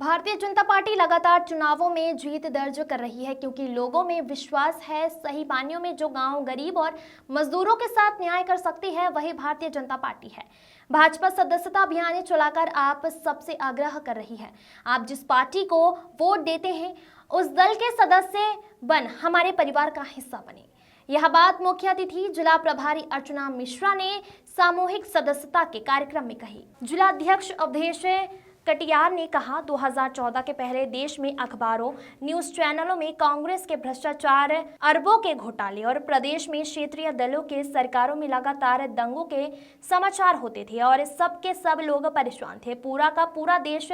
Bharatiya Janata party लगातार चुनावों में जीत दर्ज कर रही है क्योंकि लोगों में विश्वास है। सही मायनों में जो गांव गरीब और मजदूरों के साथ न्याय कर सकती है वही भारतीय जनता पार्टी है। भाजपा सदस्यता अभियान चलाकर आप सबसे आग्रह कर रही है, आप जिस पार्टी को वोट देते हैं उस दल के सदस्य बन हमारे परिवार का हिस्सा बने। यह बात मुख्य अतिथि जिला प्रभारी अर्चना मिश्रा ने सामूहिक सदस्यता के कार्यक्रम में कही। जिला अध्यक्ष अवधेश कटियार ने कहा, 2014 के पहले देश में अखबारों, न्यूज चैनलों में कांग्रेस के भ्रष्टाचार, अरबों के घोटाले और प्रदेश में क्षेत्रीय दलों के सरकारों में लगातार दंगों के समाचार होते थे और सबके सब लोग परेशान थे। पूरा का पूरा देश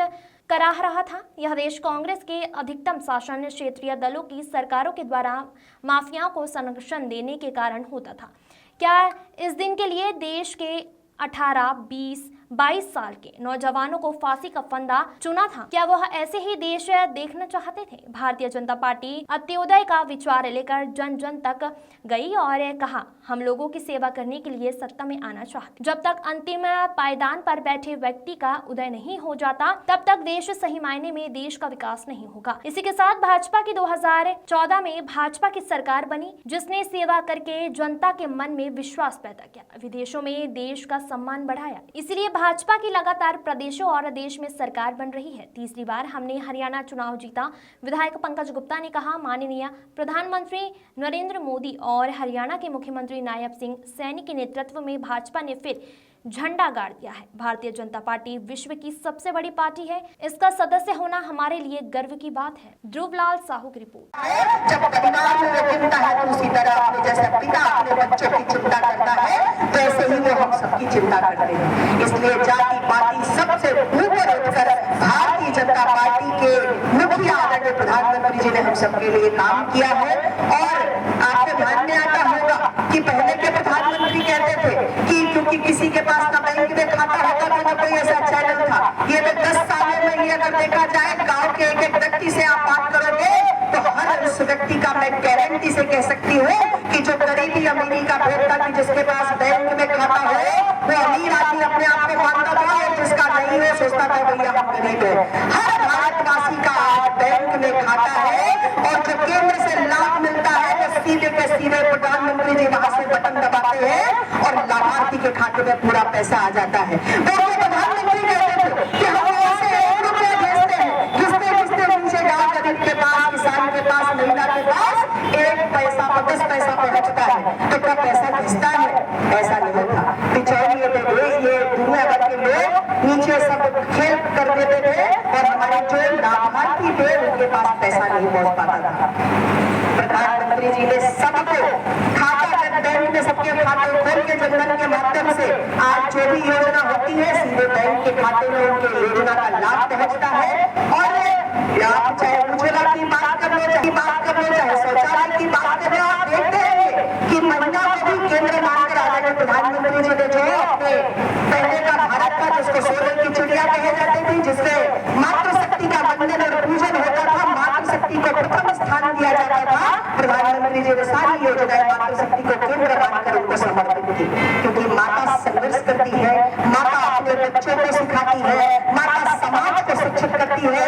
कराह रहा था। यह देश कांग्रेस के अधिकतम शासन, क्षेत्रीय दलों की सरकारों के द्वारा माफियाओं को संरक्षण देने के कारण होता था। क्या इस दिन के लिए देश के 18, 20, 22 साल के नौजवानों को फांसी का फंदा चुना था? क्या वह ऐसे ही देश देखना चाहते थे? भारतीय जनता पार्टी अंत्योदय का विचार लेकर जन जन तक गई और कहा, हम लोगों की सेवा करने के लिए सत्ता में आना चाहते। जब तक अंतिम पायदान पर बैठे व्यक्ति का उदय नहीं हो जाता तब तक देश सही मायने में देश का विकास नहीं होगा। इसी के साथ भाजपा की 2014 में भाजपा की सरकार बनी जिसने सेवा करके जनता के मन में विश्वास पैदा किया, विदेशों में देश का सम्मान बढ़ाया। इसलिए भाजपा की लगातार प्रदेशों और देश में सरकार बन रही है। तीसरी बार हमने हरियाणा चुनाव जीता। विधायक पंकज गुप्ता ने कहा, माननीय प्रधानमंत्री नरेंद्र मोदी और हरियाणा के मुख्यमंत्री नायब सिंह सैनी के नेतृत्व में भाजपा ने फिर झंडा गाड़ दिया है। भारतीय जनता पार्टी विश्व की सबसे बड़ी पार्टी है, इसका सदस्य होना हमारे लिए गर्व की बात है। ध्रुवलाल साहू की रिपोर्ट। जब परिवार में वो गिनता है तो उसी तरह अपने जैसे पिता अपने बच्चों की चिंता करता है वैसे ही वो हम सबकी चिंता करते हैं। इसलिए जाति पाति सबसे ऊपर उठकर भारतीय जनता पार्टी के मुखिया आदरणीय प्रधानमंत्री जी ने हम सबके लिए काम किया है। और आपके ध्यान में आता होगा कि पहले के प्रधानमंत्री कहते थे कि क्योंकि किसी के पास ना बैंक में खाता होता था ना कोई ऐसा चैनल था। ये तो 10 सालों में ये अगर देखा जाए गांव के एक व्यक्ति से आप बात करोगे तो हर उस व्यक्ति का मैं गारंटी से कह सकती हूँ कि जो गरीबी अमीरी का भेद था कि जिसके पास बैंक में खाता हो वो अमीर आदमी अपने आप को मानता था और जिसका नहीं है सोचता था भैया हम गरीब है। हर भारतवासी का आज बैंक में खाता है और जो केंद्र से लाभ मिलता है वो सीधे के सीधे प्रधानमंत्री जी वहां से बटन दबाते हैं और लाभार्थी के खाते में पूरा पैसा आ जाता है। प्रधानमंत्री कहते थे कि हम ऐसे 1 रुपया भेजते हैं जिससे नीचे गांव गरीब के पास, किसान के पास, महिला के पास 1 पैसा 10 पैसा पहुंचता है। तो क्या पैसा घिसता है? ऐसा नहीं था। बिचौलिए ये दुनिया भर के लोग नीचे सब खेल कर देते थे और हमारे जो लाभार्थी थे उनके पास पैसा नहीं पहुंच पाता था। प्रधानमंत्री जी ने सबको खाता बैंक में सबके खाते खोल के जनधन के माध्यम से आज जो भी योजना होती है सीधे बैंक के खाते में उनके योजना का लाभ पहुंचता है। और आप चाहे उज्ज्वला की बात कर लो, चाहे शौचालय की बात कर लो, आप देखते हैं कि महिला को भी केंद्र मानकर आदरणीय प्रधानमंत्री जी ने जो अपने पहले का भारत था जिसको सोने की चिड़िया कहे जाती थी, जिससे मातृशक्ति का वंदन और पूजन होता था, मातृशक्ति को प्रथम स्थान दिया जाता था। प्रधानमंत्री जी ने सारी योजनाएं मातृशक्ति को केंद्र मानकर उनको समर्पित की, क्योंकि माता संघर्ष करती है, माता अपने बच्चों को सिखाती है, माता समाज को शिक्षित करती है,